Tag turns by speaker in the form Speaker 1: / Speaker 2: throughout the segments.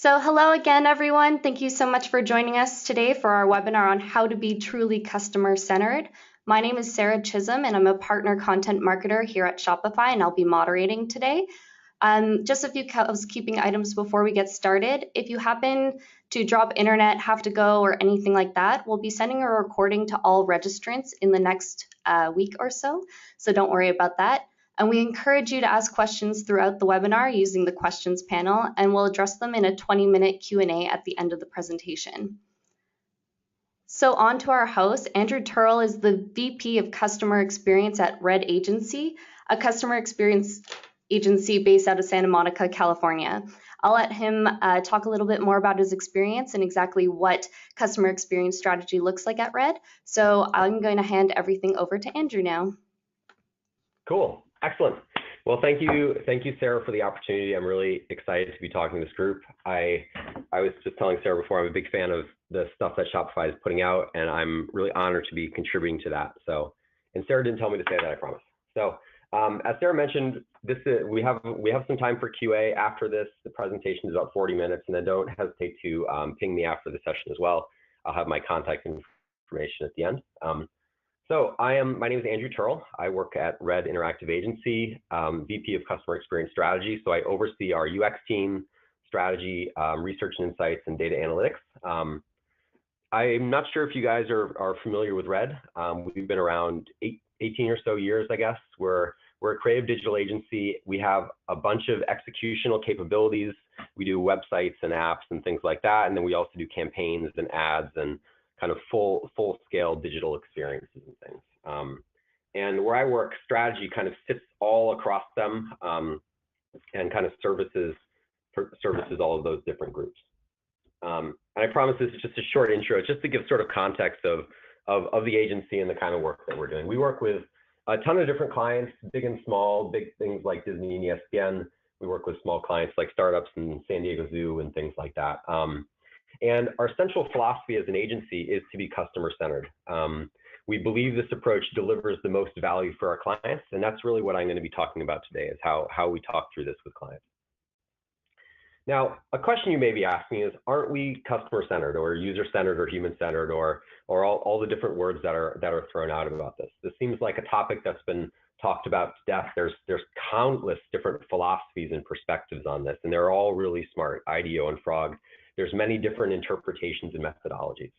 Speaker 1: So hello again, everyone. Thank you so much for joining us today for our webinar on how to be truly customer-centered. My name is Sarah Chisholm, and I'm a partner content marketer here at Shopify, and I'll be moderating today. Just a few housekeeping items before we get started. If you happen to drop internet, have to go, or anything like that, we'll be sending a recording to all registrants in the next week or so don't worry about that. And we encourage you to ask questions throughout the webinar using the questions panel, and we'll address them in a 20-minute Q&A at the end of the presentation. So on to our host. Andrew Turrell is the VP of Customer Experience at Red Agency, a customer experience agency based out of Santa Monica, California. I'll let him talk a little bit more about his experience and exactly what customer experience strategy looks like at Red. So I'm going to hand everything over to Andrew now.
Speaker 2: Cool. Excellent. Well, thank you, Sarah, for the opportunity. I'm really excited to be talking to this group. I was just telling Sarah before, I'm a big fan of the stuff that Shopify is putting out, and I'm really honored to be contributing to that. So, and Sarah didn't tell me to say that, I promise. So, as Sarah mentioned, we have some time for QA after this. The presentation is about 40 minutes, and then don't hesitate to ping me after the session as well. I'll have my contact information at the end. So my name is Andrew Turrell. I work at Red Interactive Agency, VP of Customer Experience Strategy. So I oversee our UX team, strategy, research and insights, and data analytics. I'm not sure if you guys are familiar with Red. We've been around 18 or so years, I guess. We're a creative digital agency. We have a bunch of executional capabilities. We do websites and apps and things like that. And then we also do campaigns and ads and kind of full-scale digital experiences and things. And where I work, strategy kind of sits all across them and kind of services all of those different groups. And I promise this is just a short intro, just to give sort of context of the agency and the kind of work that we're doing. We work with a ton of different clients, big and small, big things like Disney and ESPN. We work with small clients like startups and San Diego Zoo and things like that. And our central philosophy as an agency is to be customer-centered. We believe this approach delivers the most value for our clients, and that's really what I'm going to be talking about today, is how we talk through this with clients. Now, a question you may be asking is, aren't we customer-centered or user-centered or human-centered or all the different words that are thrown out about this? This seems like a topic that's been talked about to death. There's countless different philosophies and perspectives on this, and they're all really smart, IDEO and Frog. There's many different interpretations and methodologies.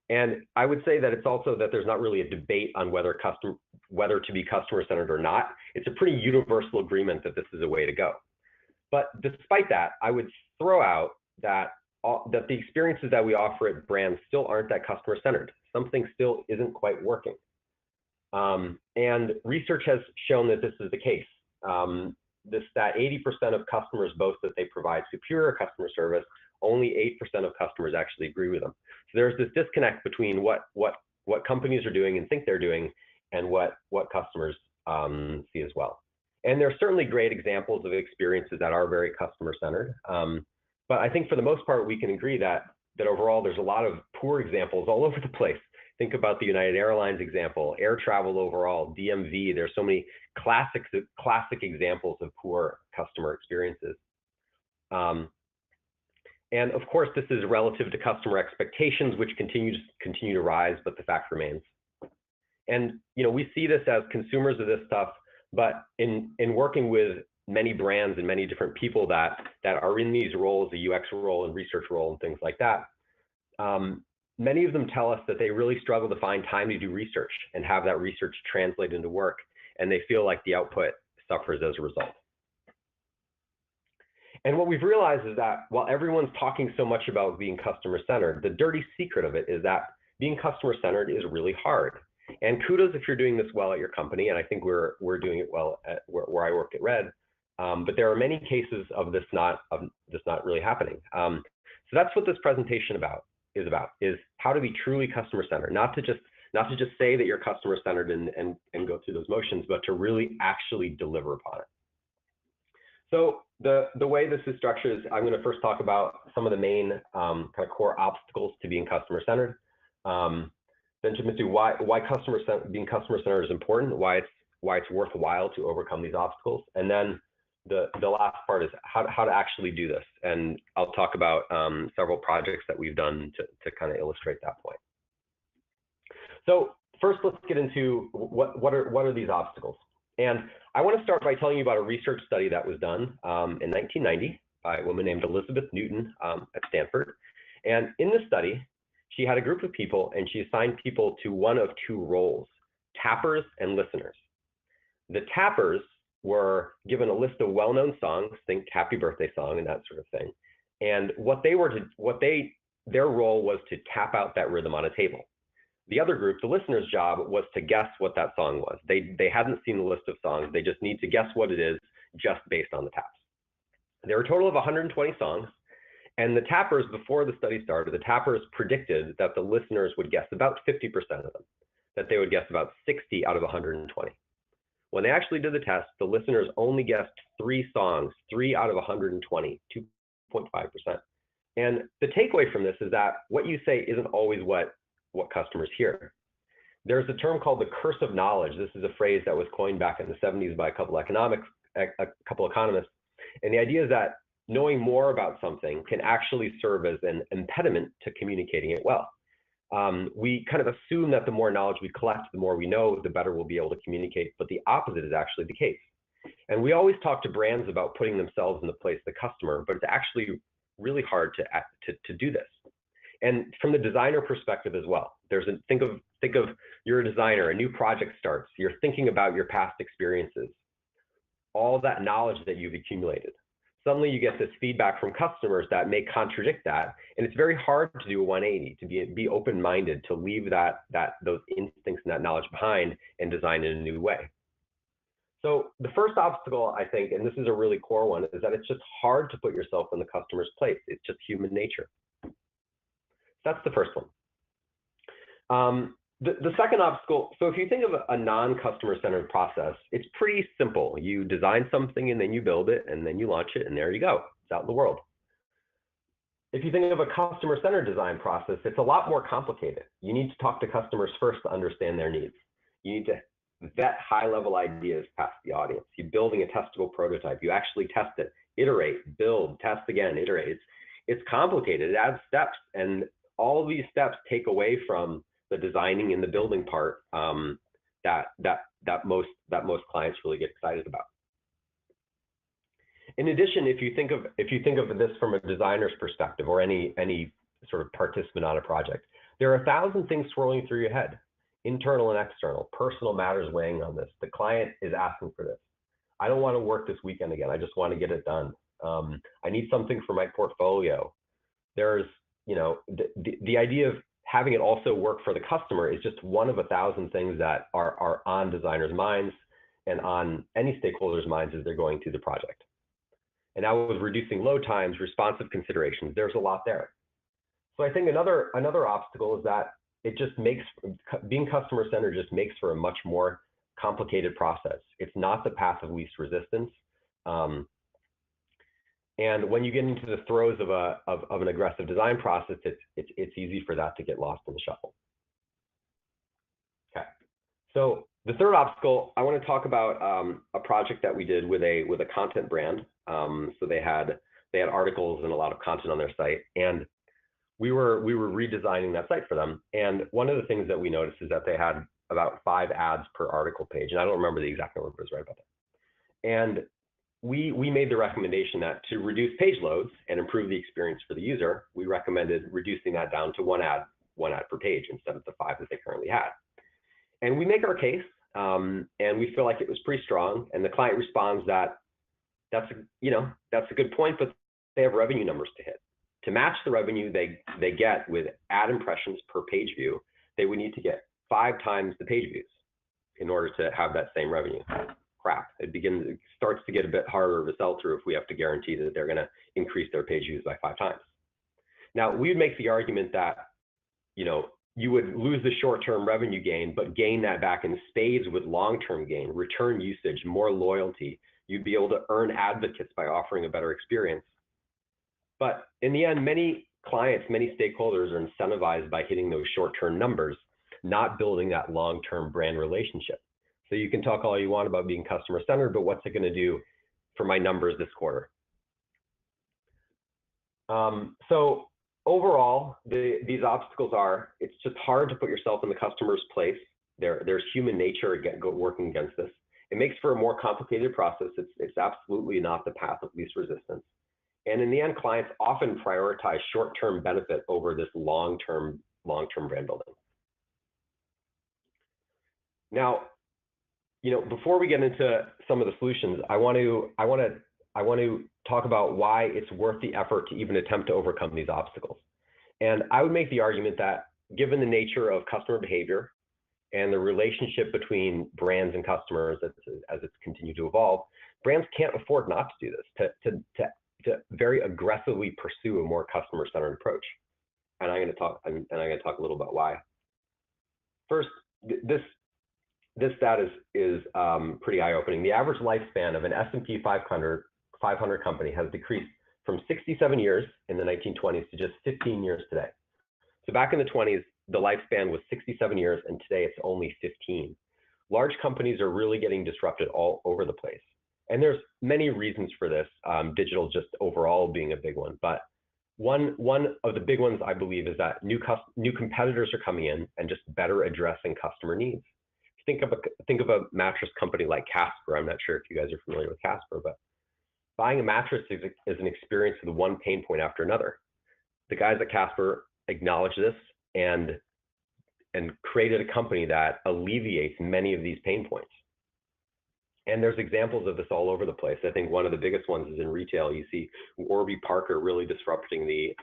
Speaker 2: And I would say that it's also that there's not really a debate on whether to be customer-centered or not. It's a pretty universal agreement that this is a way to go. But despite that, I would throw out that the experiences that we offer at brands still aren't that customer-centered. Something still isn't quite working. And research has shown that this is the case. That 80% of customers boast that they provide superior customer service. Only 8% of customers actually agree with them. So there's this disconnect between what companies are doing and think they're doing and what customers see as well. And there are certainly great examples of experiences that are very customer-centered. But I think for the most part, we can agree that overall there's a lot of poor examples all over the place. Think about the United Airlines example, air travel overall, DMV. There's so many classic examples of poor customer experiences. And of course, this is relative to customer expectations, which continue to rise, but the fact remains. And we see this as consumers of this stuff, but in working with many brands and many different people that are in these roles, the UX role and research role and things like that, many of them tell us that they really struggle to find time to do research and have that research translate into work, and they feel like the output suffers as a result. And what we've realized is that while everyone's talking so much about being customer-centered, the dirty secret of it is that being customer-centered is really hard. And kudos if you're doing this well at your company, and I think we're doing it well at where I work at Red. But there are many cases of this not really happening. So that's what this presentation is how to be truly customer-centered, not to just say that you're customer-centered and go through those motions, but to really actually deliver upon it. So the way this is structured is I'm going to first talk about some of the main kind of core obstacles to being customer-centered. Then to do why being customer-centered is important, why it's worthwhile to overcome these obstacles, and then the last part is how to actually do this. And I'll talk about several projects that we've done to kind of illustrate that point. So first, let's get into what are these obstacles. And I want to start by telling you about a research study that was done in 1990 by a woman named Elizabeth Newton at Stanford. And in this study, she had a group of people and she assigned people to one of two roles, tappers and listeners. The tappers were given a list of well-known songs, think Happy Birthday Song and that sort of thing. And their role was to tap out that rhythm on a table. The other group, the listener's job, was to guess what that song was. They hadn't seen the list of songs. They just need to guess what it is just based on the taps. There were a total of 120 songs. And the tappers, before the study started, the tappers predicted that the listeners would guess about 50% of them, that they would guess about 60 out of 120. When they actually did the test, the listeners only guessed 3 songs, 3 out of 120, 2.5%. And the takeaway from this is that what you say isn't always what customers hear. There's a term called the curse of knowledge. This is a phrase that was coined back in the 70s by a couple economists. And the idea is that knowing more about something can actually serve as an impediment to communicating it well. We kind of assume that the more knowledge we collect, the more we know, the better we'll be able to communicate, but the opposite is actually the case. And we always talk to brands about putting themselves in the place of the customer, but it's actually really hard to do this. And from the designer perspective as well, think of you're a designer, a new project starts, you're thinking about your past experiences, all that knowledge that you've accumulated. Suddenly you get this feedback from customers that may contradict that, and it's very hard to do a 180, to be open-minded, to leave those instincts and that knowledge behind and design in a new way. So the first obstacle, I think, and this is a really core one, is that it's just hard to put yourself in the customer's place. It's just human nature. That's the first one. The second obstacle, so if you think of a non-customer centered process, it's pretty simple. You design something and then you build it and then you launch it and there you go, it's out in the world. If you think of a customer centered design process, it's a lot more complicated. You need to talk to customers first to understand their needs. You need to vet high level ideas past the audience. You're building a testable prototype. You actually test it, iterate, build, test again, iterate. It's complicated, it adds steps, and all of these steps take away from the designing and the building part that most clients really get excited about. In addition, if you think of this from a designer's perspective or any sort of participant on a project, there are 1,000 things swirling through your head, internal and external, personal matters weighing on this. The client is asking for this. I don't want to work this weekend again. I just want to get it done. I need something for my portfolio. There's, the idea of having it also work for the customer is just one of 1,000 things that are on designers' minds and on any stakeholders' minds as they're going through the project. And now with reducing load times, responsive considerations, there's a lot there. So I think another obstacle is that it just being customer-centered just makes for a much more complicated process. It's not the path of least resistance. And when you get into the throes of an aggressive design process, it's easy for that to get lost in the shuffle. Okay, so the third obstacle, I want to talk about a project that we did with a content brand. So they had articles and a lot of content on their site, and we were redesigning that site for them. And one of the things that we noticed is that they had about 5 ads per article page, and I don't remember the exact number, but it was right about that. And we made the recommendation that to reduce page loads and improve the experience for the user, we recommended reducing that down to one ad per page instead of the 5 that they currently had. And we make our case, and we feel like it was pretty strong. And the client responds that that's a good point, but they have revenue numbers to hit. To match the revenue they get with ad impressions per page view, they would need to get 5 times the page views in order to have that same revenue. Crap. It starts to get a bit harder of a sell through if we have to guarantee that they're going to increase their page views by 5 times. Now, we would make the argument that, you would lose the short-term revenue gain, but gain that back in spades with long-term gain, return usage, more loyalty. You'd be able to earn advocates by offering a better experience. But in the end, many clients, many stakeholders are incentivized by hitting those short-term numbers, not building that long-term brand relationship. So you can talk all you want about being customer-centered, but what's it going to do for my numbers this quarter. So overall, these obstacles are, it's just hard to put yourself in the customer's place. There's human nature working against this. It makes for a more complicated process. It's absolutely not the path of least resistance. And in the end, clients often prioritize short-term benefit over this long-term brand building. Now, before we get into some of the solutions, I want to talk about why it's worth the effort to even attempt to overcome these obstacles. And I would make the argument that given the nature of customer behavior and the relationship between brands and customers as it's continued to evolve, brands can't afford not to do this, to very aggressively pursue a more customer-centered approach. And I'm going to talk a little about why. First, this stat is pretty eye-opening. The average lifespan of an S&P 500 company has decreased from 67 years in the 1920s to just 15 years today. So back in the 20s, the lifespan was 67 years, and today it's only 15. Large companies are really getting disrupted all over the place. And there's many reasons for this, digital just overall being a big one. But one of the big ones, I believe, is that new competitors are coming in and just better addressing customer needs. Think of a mattress company like Casper. I'm not sure if you guys are familiar with Casper, but buying a mattress is an experience with one pain point after another. The guys at Casper acknowledged this and created a company that alleviates many of these pain points. And there's examples of this all over the place. I think one of the biggest ones is in retail. You see Warby Parker really disrupting the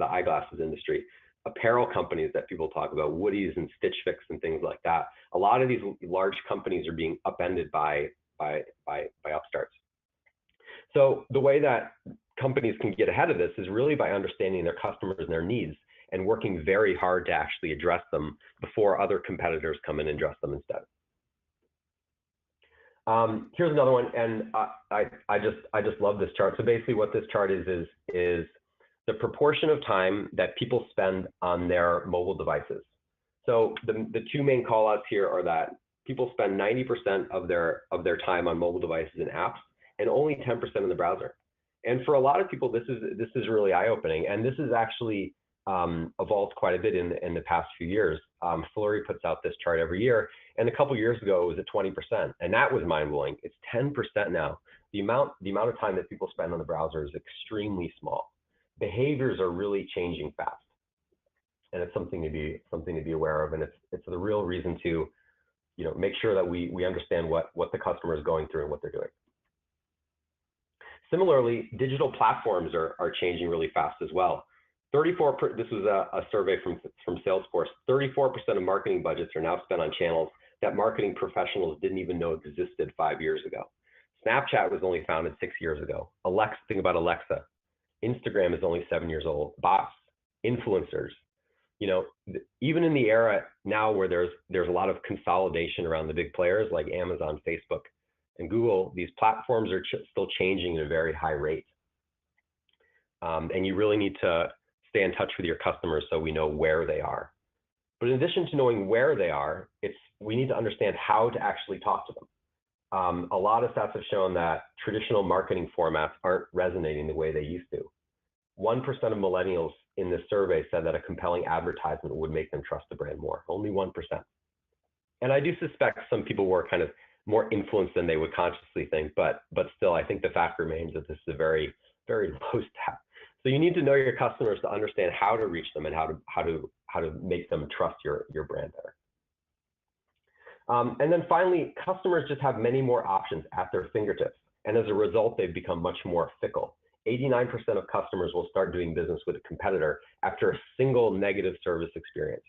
Speaker 2: eyeglasses industry. Apparel companies that people talk about, Woody's and Stitch Fix and things like that. A lot of these large companies are being upended by upstarts. So the way that companies can get ahead of this is really by understanding their customers and their needs and working very hard to actually address them before other competitors come in and address them instead. Here's another one, and I just love this chart. So basically what this chart is the proportion of time that people spend on their mobile devices. So the two main call outs here are that people spend 90% of their time on mobile devices and apps and only 10% in the browser. And for a lot of people, this is really eye-opening. And this is actually evolved quite a bit in the past few years. Flurry puts out this chart every year. And a couple years ago, it was at 20%. And that was mind-blowing. It's 10% now. The amount of time that people spend on the browser is extremely small. Behaviors are really changing fast. And it's something to be aware of. And it's the real reason to make sure that we understand what the customer is going through and what they're doing. Similarly, digital platforms are changing really fast as well. This was a survey from Salesforce. 34% of marketing budgets are now spent on channels that marketing professionals didn't even know existed 5 years ago. Snapchat was only founded 6 years ago. Think about Alexa. Instagram is only 7 years old. Bots, influencers. Even in the era now where there's a lot of consolidation around the big players like Amazon, Facebook, and Google, these platforms are still changing at a very high rate. And you really need to stay in touch with your customers so we know where they are. But in addition to knowing where they are, we need to understand how to actually talk to them. A lot of stats have shown that traditional marketing formats aren't resonating the way they used to. 1% of millennials in this survey said that a compelling advertisement would make them trust the brand more. Only 1%. And I do suspect some people were kind of more influenced than they would consciously think, but still, I think the fact remains that this is a very, very low stat. So you need to know your customers to understand how to reach them and how to make them trust your brand better. And then finally, customers just have many more options at their fingertips. And as a result, they've become much more fickle. 89% of customers will start doing business with a competitor after a single negative service experience.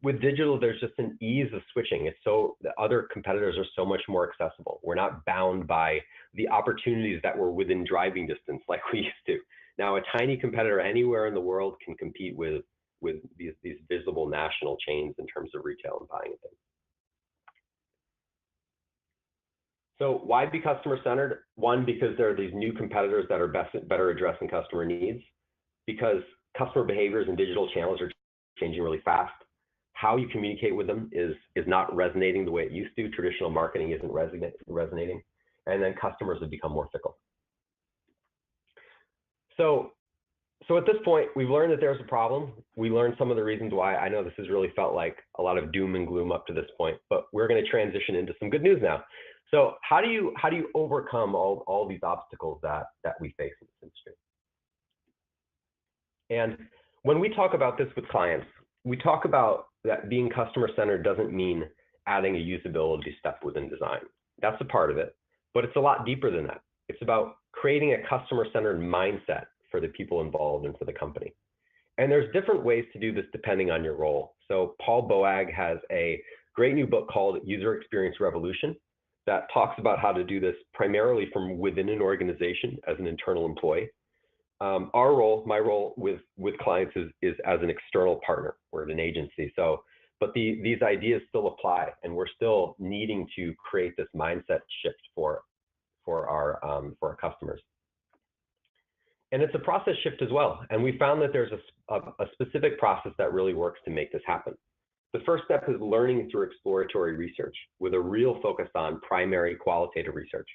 Speaker 2: With digital, there's just an ease of switching. The other competitors are so much more accessible. We're not bound by the opportunities that were within driving distance like we used to. Now, a tiny competitor anywhere in the world can compete with these visible national chains in terms of retail and buying and things. So why be customer-centered? One, because there are these new competitors that are better addressing customer needs, because customer behaviors and digital channels are changing really fast. How you communicate with them is not resonating the way it used to. Traditional marketing isn't resonating. and then customers have become more fickle. So at this point, we've learned that there's a problem. We learned some of the reasons why. I know this has really felt like a lot of doom and gloom up to this point, but we're going to transition into some good news now. So how do you overcome all these obstacles that we face in this industry? And when we talk about this with clients, we talk about that being customer-centered doesn't mean adding a usability step within design. That's a part of it, but it's a lot deeper than that. It's about creating a customer-centered mindset for the people involved and for the company. And there's different ways to do this depending on your role. So Paul Boag has a great new book called User Experience Revolution that talks about how to do this primarily from within an organization as an internal employee. My role with clients is as an external partner. We're at an agency, but these ideas still apply, and we're still needing to create this mindset shift for our customers. And it's a process shift as well. And we found that there's a specific process that really works to make this happen. The first step is learning through exploratory research with a real focus on primary qualitative research.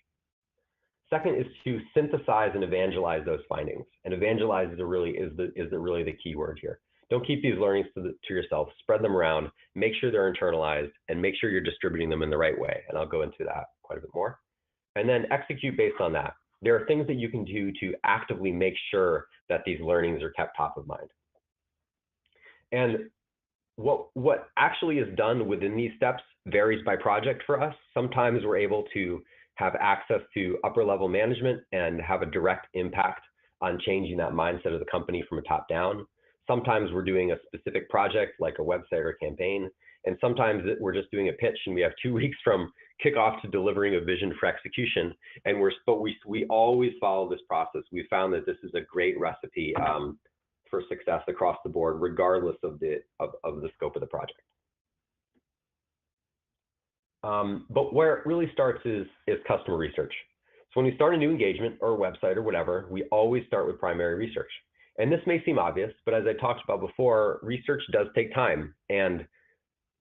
Speaker 2: Second is to synthesize and evangelize those findings. And evangelize is really the key word here. Don't keep these learnings to yourself. Spread them around. Make sure they're internalized, and make sure you're distributing them in the right way. And I'll go into that quite a bit more. And then execute based on that. There are things that you can do to actively make sure that these learnings are kept top of mind. And what actually is done within these steps varies by project for us. Sometimes we're able to have access to upper level management and have a direct impact on changing that mindset of the company from a top down. Sometimes we're doing a specific project like a website or a campaign. And sometimes we're just doing a pitch and we have 2 weeks from kickoff to delivering a vision for execution. And we always follow this process. We found that this is a great recipe for success across the board, regardless of the scope of the project. But where it really starts is customer research. So when we start a new engagement or a website or whatever, we always start with primary research. And this may seem obvious, but as I talked about before, research does take time. And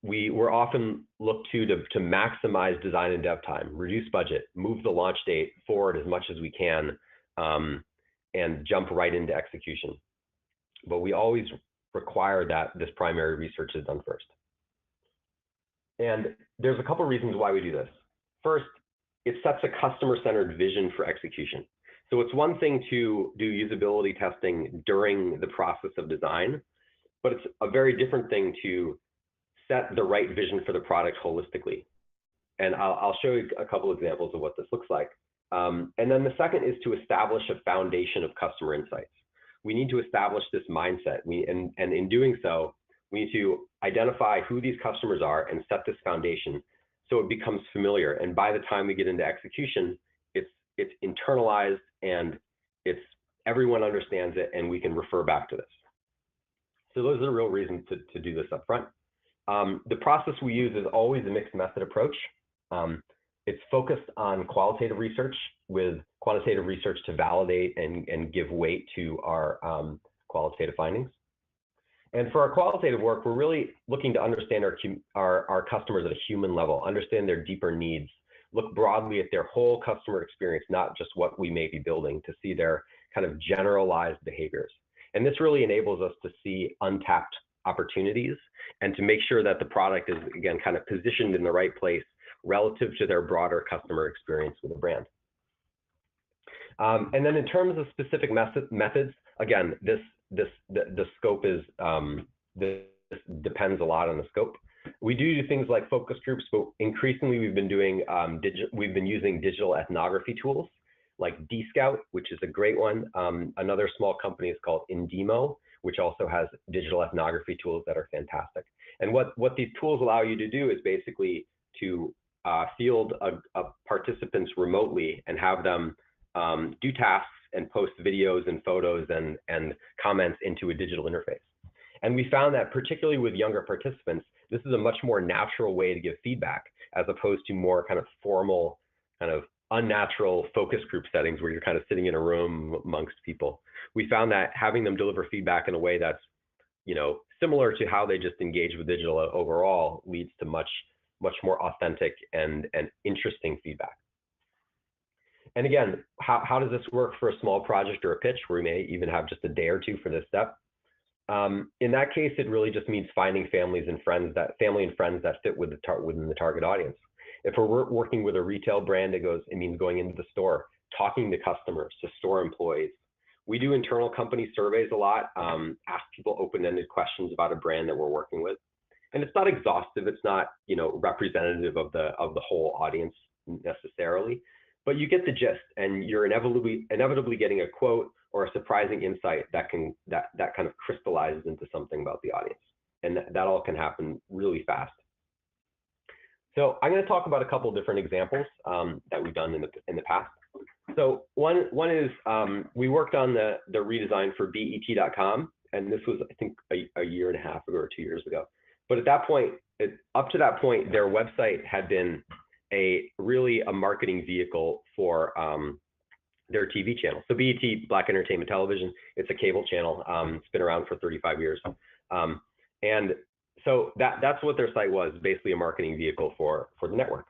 Speaker 2: we're often looked to maximize design and dev time, reduce budget, move the launch date forward as much as we can, and jump right into execution. But we always require that this primary research is done first. And there's a couple reasons why we do this. First, it sets a customer-centered vision for execution. So it's one thing to do usability testing during the process of design, but it's a very different thing to set the right vision for the product holistically. And I'll show you a couple examples of what this looks like. And then the second is to establish a foundation of customer insights. We need to establish this mindset. And in doing so, we need to identify who these customers are and set this foundation so it becomes familiar. And by the time we get into execution, it's internalized and everyone understands it, and we can refer back to this. So those are the real reasons to do this up front. The process we use is always a mixed method approach. It's focused on qualitative research with quantitative research to validate and give weight to our qualitative findings. And for our qualitative work, we're really looking to understand our customers at a human level, understand their deeper needs, look broadly at their whole customer experience, not just what we may be building, to see their kind of generalized behaviors. And this really enables us to see untapped opportunities and to make sure that the product is, again, kind of positioned in the right place relative to their broader customer experience with the brand. And then in terms of specific methods, again, the scope is, this depends a lot on the scope. We do things like focus groups, but increasingly we've been using digital ethnography tools like DScout, which is a great one. Another small company is called Indemo, which also has digital ethnography tools that are fantastic. And what these tools allow you to do is basically to field participants remotely and have them do tasks and post videos and photos and comments into a digital interface. And we found that particularly with younger participants, this is a much more natural way to give feedback as opposed to more kind of formal, kind of unnatural focus group settings where you're kind of sitting in a room amongst people. We found that having them deliver feedback in a way that's, similar to how they just engage with digital overall leads to much more authentic and interesting feedback. And again, how does this work for a small project or a pitch where we may even have just a day or two for this step? In that case, it really just means finding family and friends that fit within the target audience. If we're working with a retail brand, it means going into the store, talking to customers, to store employees. We do internal company surveys a lot, ask people open-ended questions about a brand that we're working with. And it's not exhaustive, it's not, representative of the whole audience necessarily, but you get the gist, and you're inevitably getting a quote or a surprising insight that kind of crystallizes into something about the audience. And that all can happen really fast. So I'm going to talk about a couple of different examples that we've done in the past. So one is we worked on the redesign for BET.com, and this was, I think, a year and a half ago or 2 years ago. But at that point, up to that point, their website had been really a marketing vehicle for their TV channel. So BET, Black Entertainment Television, it's a cable channel. It's been around for 35 years. And so that's what their site was, basically a marketing vehicle for the network.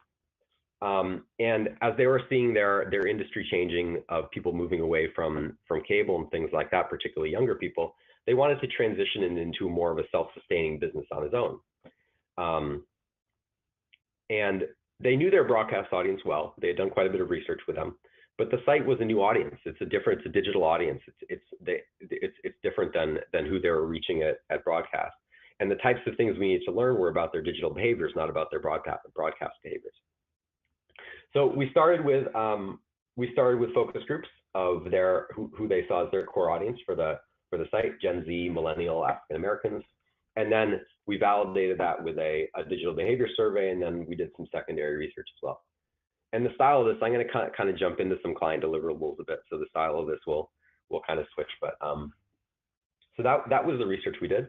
Speaker 2: And as they were seeing their industry changing, of people moving away from cable and things like that, particularly younger people, they wanted to transition it into more of a self-sustaining business on its own. And they knew their broadcast audience well. They had done quite a bit of research with them, but the site was a new audience. It's a digital audience. It's different than who they were reaching at broadcast. And the types of things we needed to learn were about their digital behaviors, not about their broadcast behaviors. So we started with focus groups of who they saw as their core audience for the site: Gen Z, Millennial, African Americans, and then we validated that with a digital behavior survey, and then we did some secondary research as well. And the style of this, I'm going to kind of jump into some client deliverables a bit. So the style of this will kind of switch, but so that was the research we did.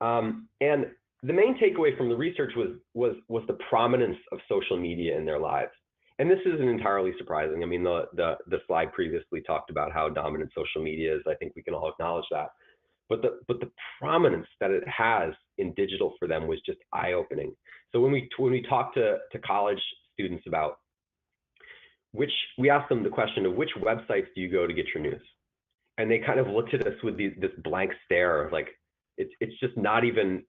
Speaker 2: And the main takeaway from the research was the prominence of social media in their lives. And this isn't entirely surprising. I mean, the slide previously talked about how dominant social media is. I think we can all acknowledge that. But the prominence that it has in digital for them was just eye-opening. So when we talk to college students about we asked them the question of which websites do you go to get your news, and they kind of looked at us with this blank stare, like it's just not even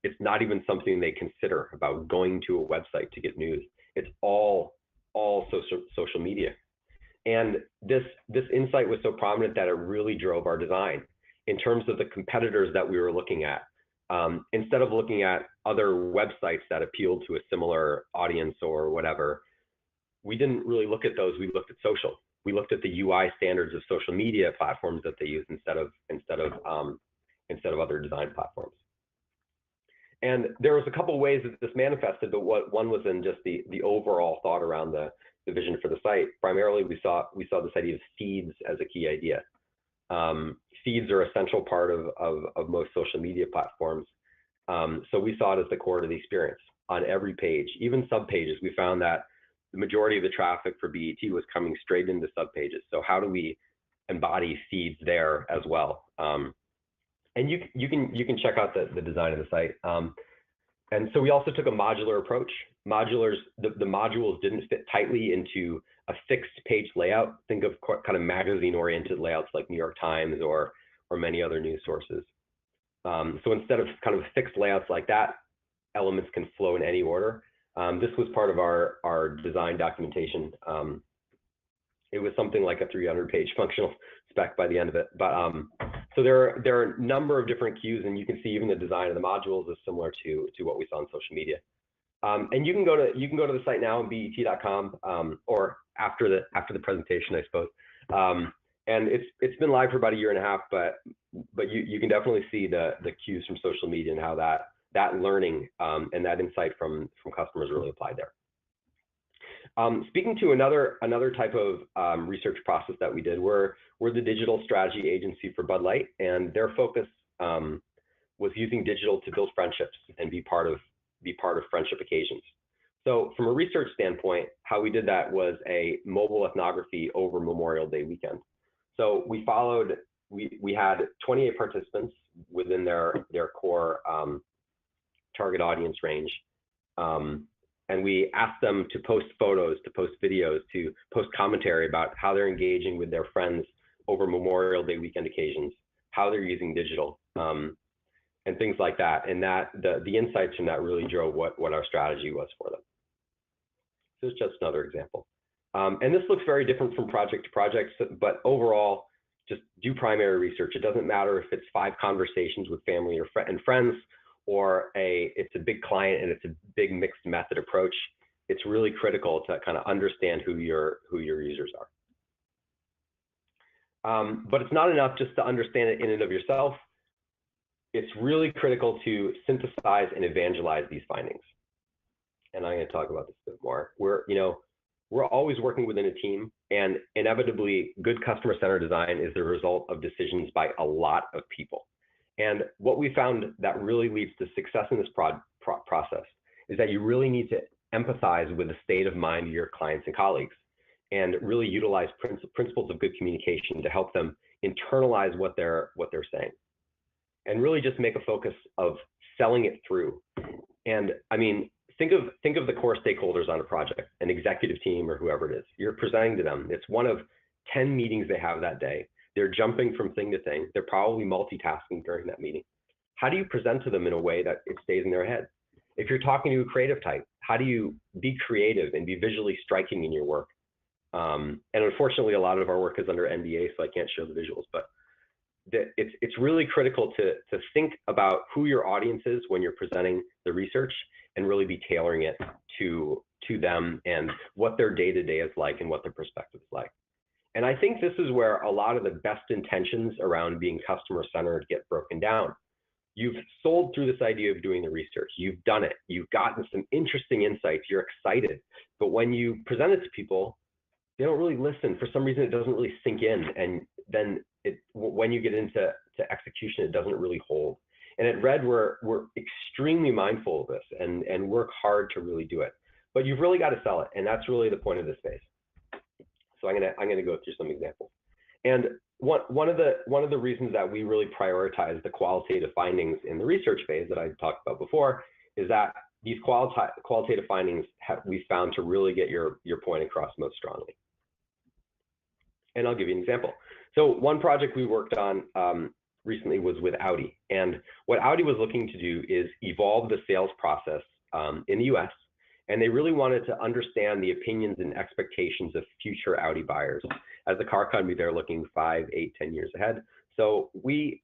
Speaker 2: something they consider about going to a website to get news. It's all social media. And this insight was so prominent that it really drove our design in terms of the competitors that we were looking at. Instead of looking at other websites that appealed to a similar audience or whatever, we didn't really look at those. We looked at social. We looked at the UI standards of social media platforms that they use instead of other design platforms. And there was a couple of ways that this manifested, but one was in just the overall thought around the vision for the site. Primarily, we saw this idea of feeds as a key idea. Feeds are a central part of most social media platforms. So we saw it as the core of the experience on every page, even sub pages. We found that the majority of the traffic for BET was coming straight into sub pages. So how do we embody feeds there as well? And you can check out the design of the site. And so we also took a modular approach. The modules didn't fit tightly into a fixed page layout. Think of kind of magazine-oriented layouts like New York Times or many other news sources. So instead of kind of fixed layouts like that, elements can flow in any order. This was part of our design documentation. It was something like a 300-page functional spec by the end of it. But so there are a number of different cues, and you can see even the design of the modules is similar to what we saw on social media. And you can go to the site now on BET.com or after the presentation, I suppose. And it's been live for about a year and a half, but you can definitely see the cues from social media and how that learning and that insight from customers really applied there. Speaking to another type of research process that we did, we're the digital strategy agency for Bud Light, and their focus was using digital to build friendships and be part of friendship occasions. So from a research standpoint, how we did that was a mobile ethnography over Memorial Day weekend. So we had 28 participants within their core target audience range. and we ask them to post photos, to post videos, to post commentary about how they're engaging with their friends over Memorial Day weekend occasions, how they're using digital, and things like that. And that the insights from that really drove what our strategy was for them. This is just another example. And this looks very different from project to project, but overall, just do primary research. It doesn't matter if it's 5 conversations with family and friends, or it's a big client and it's a big mixed method approach. It's really critical to kind of understand who your users are. But it's not enough just to understand it in and of yourself. It's really critical to synthesize and evangelize these findings. And I'm going to talk about this a bit more. We're always working within a team, and inevitably, good customer-centered design is the result of decisions by a lot of people. And what we found that really leads to success in this process is that you really need to empathize with the state of mind of your clients and colleagues, and really utilize principles of good communication to help them internalize what they're saying, and really just make a focus of selling it through. And I mean, think of the core stakeholders on a project, an executive team or whoever it is. You're presenting to them. It's one of 10 meetings they have that day. They're jumping from thing to thing. They're probably multitasking during that meeting. How do you present to them in a way that it stays in their head? If you're talking to a creative type, how do you be creative and be visually striking in your work? And unfortunately, a lot of our work is under NDA, so I can't show the visuals, but it's really critical to think about who your audience is when you're presenting the research, and really be tailoring it to them and what their day-to-day is like and what their perspective is like. And I think this is where a lot of the best intentions around being customer-centered get broken down. You've sold through this idea of doing the research. You've done it. You've gotten some interesting insights. You're excited. But when you present it to people, they don't really listen. For some reason, it doesn't really sink in. And then when you get into execution, it doesn't really hold. And at Red, we're extremely mindful of this and work hard to really do it. But you've really got to sell it, and that's really the point of this phase. So I'm gonna go through some examples. And one of the reasons that we really prioritize the qualitative findings in the research phase that I talked about before is that these qualitative findings we found to really get your point across most strongly. And I'll give you an example. So one project we worked on recently was with Audi. And what Audi was looking to do is evolve the sales process in the US. And they really wanted to understand the opinions and expectations of future Audi buyers. As a car company, they're looking 5, 8, 10 years ahead. So we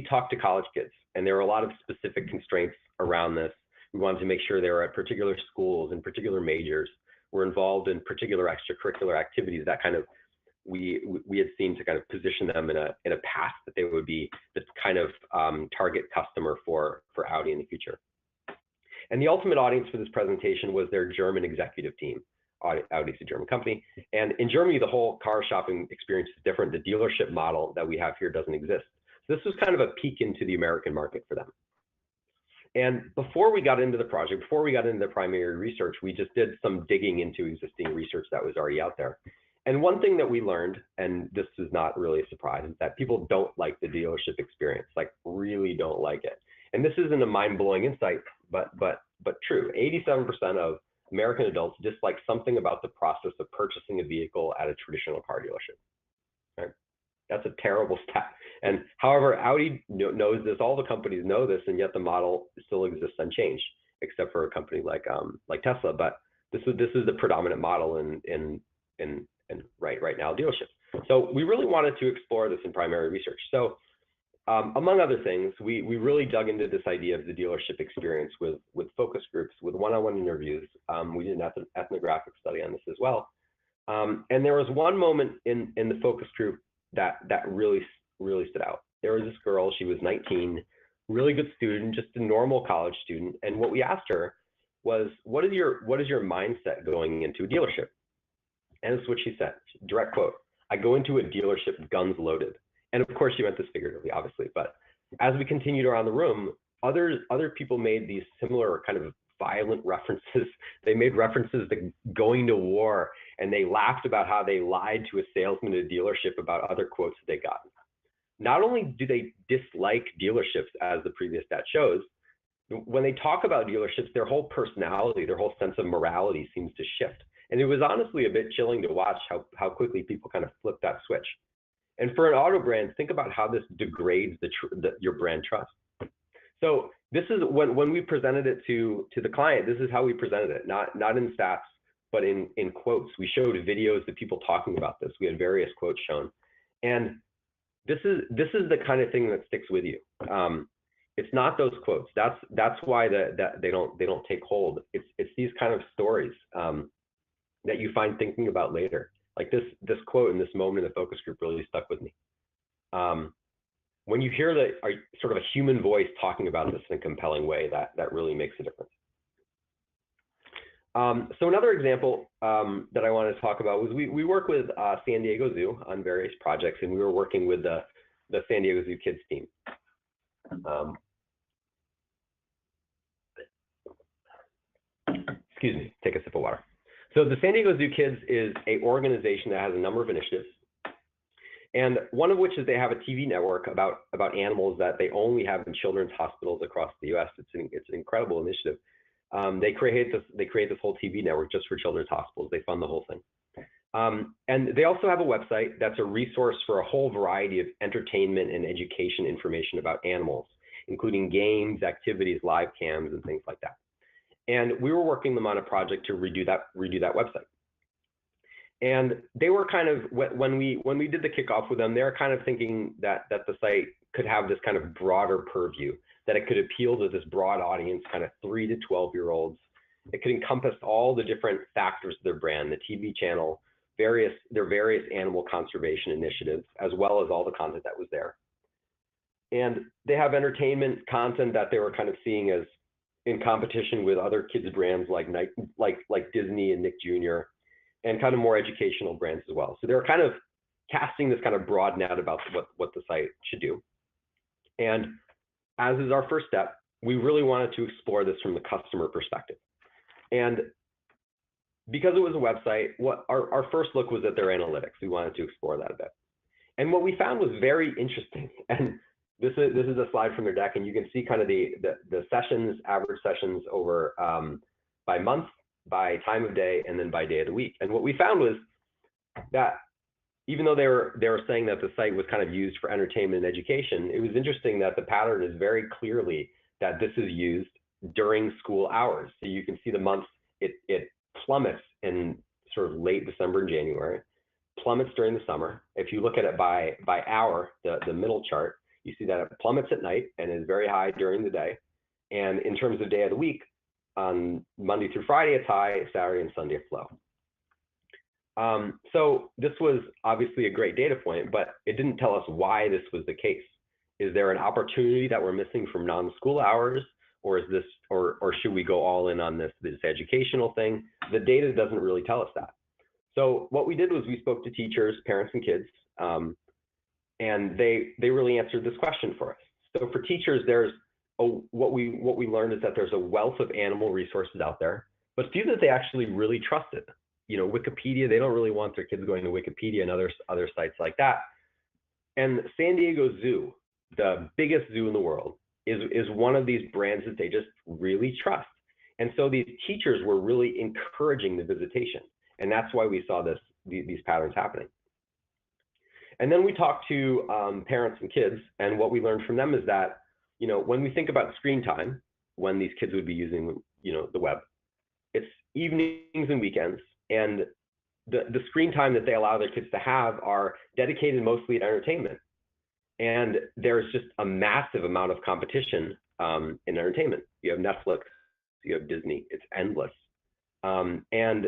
Speaker 2: talked to college kids, and there were a lot of specific constraints around this. We wanted to make sure they were at particular schools and particular majors, were involved in particular extracurricular activities that kind of we had seen to kind of position them in a path that they would be the kind of target customer for Audi in the future. And the ultimate audience for this presentation was their German executive team. Audi's a German company. And in Germany, the whole car shopping experience is different. The dealership model that we have here doesn't exist. So this was kind of a peek into the American market for them. And before we got into the project, before we got into the primary research, we just did some digging into existing research that was already out there. And one thing that we learned, and this is not really a surprise, is that people don't like the dealership experience, like really don't like it. And this isn't a mind-blowing insight, but true. 87% of American adults dislike something about the process of purchasing a vehicle at a traditional car dealership. Right? That's a terrible stat. And however, Audi knows this, all the companies know this, and yet the model still exists unchanged, except for a company like Tesla. But this is the predominant model in right now dealerships. So we really wanted to explore this in primary research. So among other things, we really dug into this idea of the dealership experience with focus groups, with one-on-one interviews. We did an ethnographic study on this as well. And there was one moment in the focus group that really stood out. There was this girl, she was 19, really good student, just a normal college student. And what we asked her was, what is your mindset going into a dealership? And this is what she said, direct quote, "I go into a dealership guns loaded." And of course, she meant this figuratively, obviously. But as we continued around the room, other people made these similar kind of violent references. They made references to going to war, and they laughed about how they lied to a salesman at a dealership about other quotes that they got. Not only do they dislike dealerships, as the previous stat shows, when they talk about dealerships, their whole personality, their whole sense of morality seems to shift. And it was honestly a bit chilling to watch how quickly people kind of flip that switch. And for an auto brand, think about how this degrades your brand trust. So this is when we presented it to the client, this is how we presented it, not in stats, but in quotes. We showed videos of people talking about this. We had various quotes shown. And this is the kind of thing that sticks with you. It's not those quotes. That's why that they don't take hold. It's these kind of stories that you find thinking about later. Like this quote in this moment in the focus group really stuck with me. When you hear sort of a human voice talking about this in a compelling way, that really makes a difference. So another example that I wanted to talk about was we work with San Diego Zoo on various projects, and we were working with the San Diego Zoo Kids team. Excuse me, take a sip of water. So the San Diego Zoo Kids is an organization that has a number of initiatives. And one of which is they have a TV network about animals that they only have in children's hospitals across the U.S. It's an incredible initiative. They create this whole TV network just for children's hospitals. They fund the whole thing. And they also have a website that's a resource for a whole variety of entertainment and education information about animals, including games, activities, live cams, and things like that. And we were working them on a project to redo that website. And they were kind of, when we did the kickoff with them, they were kind of thinking that the site could have this kind of broader purview, that it could appeal to this broad audience, kind of 3 to 12-year-olds. It could encompass all the different factors of their brand, the TV channel, their various animal conservation initiatives, as well as all the content that was there. And they have entertainment content that they were kind of seeing as in competition with other kids brands like Disney and Nick Jr., and kind of more educational brands as well. So they're kind of casting this kind of broad net about what the site should do. And as is our first step, we really wanted to explore this from the customer perspective. And because it was a website, our first look was at their analytics. We wanted to explore that a bit. And what we found was very interesting. And this is a slide from their deck, and you can see kind of the sessions, average sessions over by month, by time of day, and then by day of the week. And what we found was that even though they were saying that the site was kind of used for entertainment and education, it was interesting that the pattern is very clearly that this is used during school hours. So you can see the months, it plummets in sort of late December and January, plummets during the summer. If you look at it by hour, the middle chart, you see that it plummets at night and is very high during the day. And in terms of day of the week, on Monday through Friday, it's high, Saturday and Sunday, it's low. So this was obviously a great data point, but it didn't tell us why this was the case. Is there an opportunity that we're missing from non-school hours, or is this, or should we go all in on this educational thing? The data doesn't really tell us that. So what we did was we spoke to teachers, parents, and kids, and they really answered this question for us. So for teachers, what we learned is that there's a wealth of animal resources out there, but few that they actually really trusted. You know, Wikipedia, they don't really want their kids going to Wikipedia and other sites like that. And San Diego Zoo, the biggest zoo in the world, is one of these brands that they just really trust. And so these teachers were really encouraging the visitation. And that's why we saw these patterns happening. And then we talked to parents and kids, and what we learned from them is that, you know, when we think about screen time, when these kids would be using, you know, the web, it's evenings and weekends, and the screen time that they allow their kids to have are dedicated mostly to entertainment. And there's just a massive amount of competition in entertainment. You have Netflix, you have Disney, it's endless. And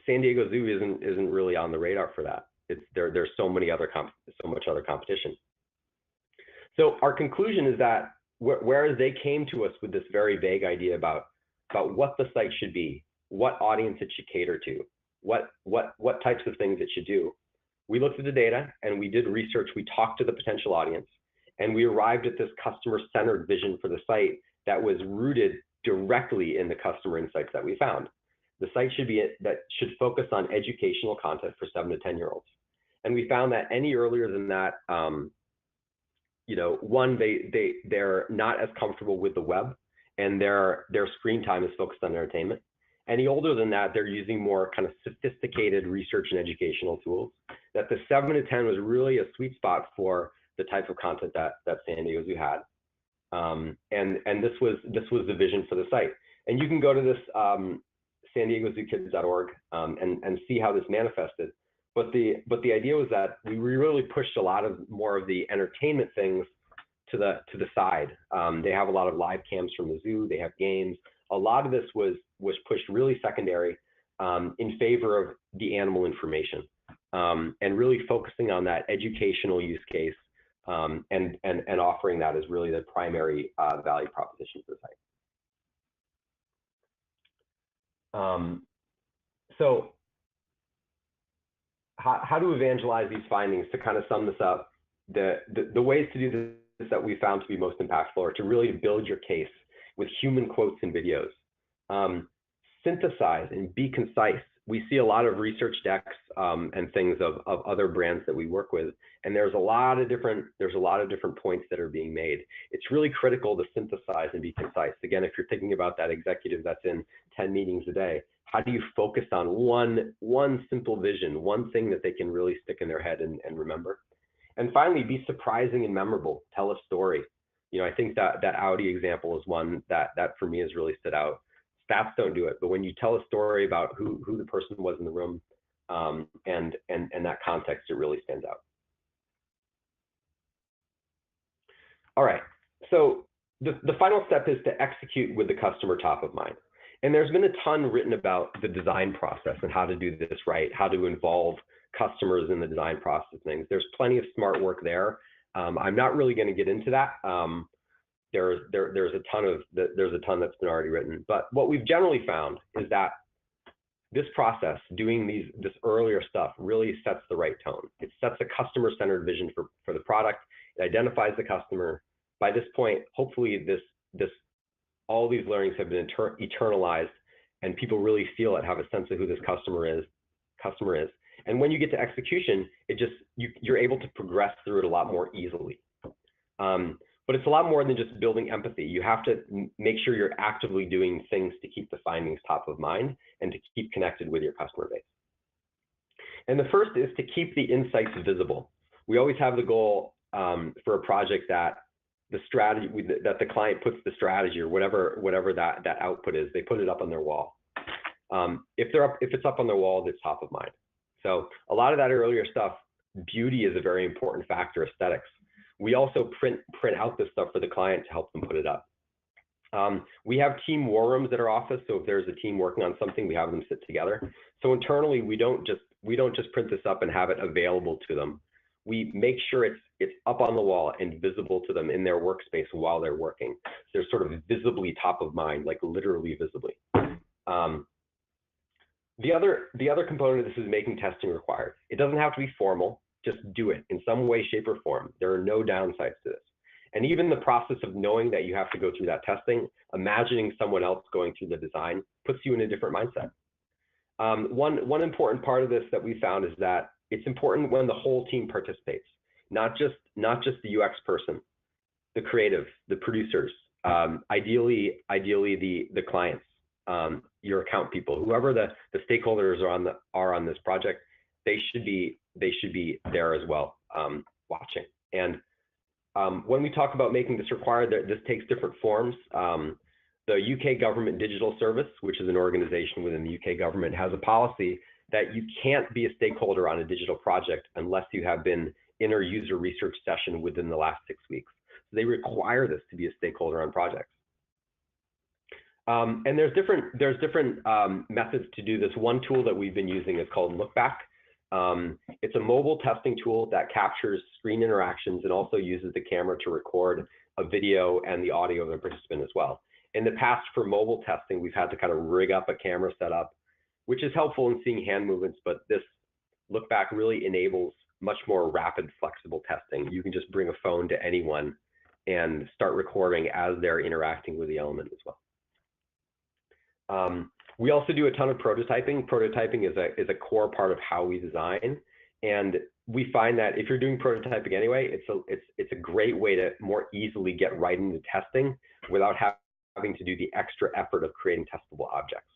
Speaker 2: San Diego Zoo isn't really on the radar for that. There's so much other competition. So our conclusion is that whereas they came to us with this very vague idea about what the site should be, what audience it should cater to, what types of things it should do, we looked at the data and we did research. We talked to the potential audience, and we arrived at this customer-centered vision for the site that was rooted directly in the customer insights that we found. The site should focus on educational content for 7 to 10-year-olds. And we found that any earlier than that, you know, one, they're not as comfortable with the web, and their screen time is focused on entertainment. Any older than that, they're using more kind of sophisticated research and educational tools. That the 7 to 10 was really a sweet spot for the type of content that San Diego Zoo had. And this was the vision for the site. And you can go to this sandiegozookids.org and see how this manifested. But the idea was that we really pushed a lot more of the entertainment things to the side. They have a lot of live cams from the zoo. They have games. A lot of this was pushed really secondary in favor of the animal information and really focusing on that educational use case and offering that as really the primary value proposition for the site. So how to evangelize these findings? To kind of sum this up, the ways to do this that we found to be most impactful are to really build your case with human quotes and videos. Synthesize and be concise. We see a lot of research decks and things of other brands that we work with, and there's a lot of different points that are being made. It's really critical to synthesize and be concise. Again, if you're thinking about that executive that's in 10 meetings a day, how do you focus on one simple vision, one thing that they can really stick in their head and remember? And finally, be surprising and memorable. Tell a story. You know, I think that Audi example is one that for me has really stood out. Stats don't do it, but when you tell a story about who the person was in the room and that context, it really stands out. All right, so the final step is to execute with the customer top of mind. And there's been a ton written about the design process and how to do this right, how to involve customers in the design process of things. There's plenty of smart work there. I'm not really going to get into that. There's a ton that's been already written. But what we've generally found is that this process, doing this earlier stuff, really sets the right tone. It sets a customer-centered vision for the product. It identifies the customer. By this point, hopefully all these learnings have been eternalized, and people really feel it, have a sense of who this customer is. And when you get to execution, you're able to progress through it a lot more easily. But it's a lot more than just building empathy. You have to make sure you're actively doing things to keep the findings top of mind and to keep connected with your customer base. And the first is to keep the insights visible. We always have the goal for a project that that the client puts the strategy or whatever that output is, they put it up on their wall. If it's up on their wall, it's top of mind. So a lot of that earlier stuff, beauty is a very important factor, aesthetics. We also print out this stuff for the client to help them put it up. We have team war rooms at our office, so if there's a team working on something, we have them sit together. So internally, we don't just print this up and have it available to them. We make sure it's up on the wall and visible to them in their workspace while they're working. So they're sort of visibly top of mind, like literally visibly. The other component of this is making testing required. It doesn't have to be formal. Just do it in some way, shape, or form. There are no downsides to this. And even the process of knowing that you have to go through that testing, imagining someone else going through the design puts you in a different mindset. One important part of this that we found is that it's important when the whole team participates, not just the UX person, the creative, the producers, ideally the clients, your account people, whoever the stakeholders are on this project, they should be there as well, watching. And when we talk about making this required, this takes different forms. The UK Government Digital Service, which is an organization within the UK government, has a policy that you can't be a stakeholder on a digital project unless you have been in a user research session within the last 6 weeks. So they require this to be a stakeholder on projects. And there's different methods to do this. One tool that we've been using is called Look Back. It's a mobile testing tool that captures screen interactions and also uses the camera to record a video and the audio of the participant as well. In the past, for mobile testing, we've had to kind of rig up a camera setup, which is helpful in seeing hand movements, but this Look Back really enables much more rapid, flexible testing. You can just bring a phone to anyone and start recording as they're interacting with the element as well. We also do a ton of prototyping. Prototyping is a core part of how we design, and we find that if you're doing prototyping anyway, it's a great way to more easily get right into testing without having to do the extra effort of creating testable objects.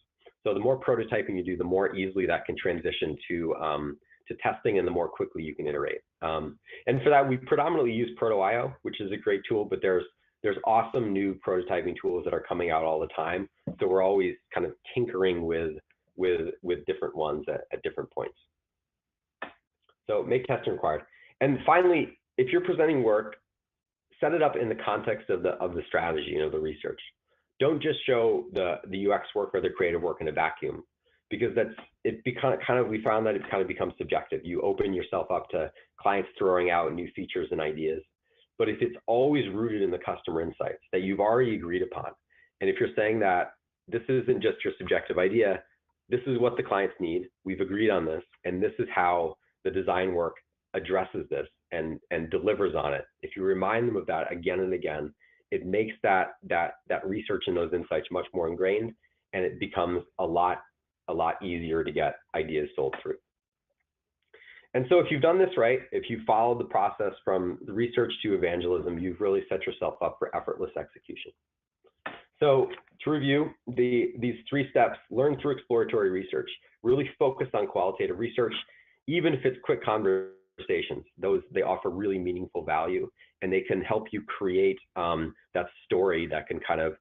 Speaker 2: So the more prototyping you do, the more easily that can transition to testing, and the more quickly you can iterate. And for that, we predominantly use Proto.io, which is a great tool, but there's awesome new prototyping tools that are coming out all the time. So we're always kind of tinkering with different ones at different points. So make testing required. And finally, if you're presenting work, set it up in the context of the strategy, the research. Don't just show the UX work or the creative work in a vacuum, because we found that it kind of becomes subjective. You open yourself up to clients throwing out new features and ideas. But if it's always rooted in the customer insights that you've already agreed upon, and if you're saying that this isn't just your subjective idea, this is what the clients need, we've agreed on this, and this is how the design work addresses this and delivers on it. If you remind them of that again and again, it makes that research and those insights much more ingrained, and it becomes a lot easier to get ideas sold through. And so if you've done this right, if you followed the process from the research to evangelism, you've really set yourself up for effortless execution. So to review these 3 steps: learn through exploratory research, really focus on qualitative research, even if it's quick conversations. They offer really meaningful value, and they can help you create that story that can kind of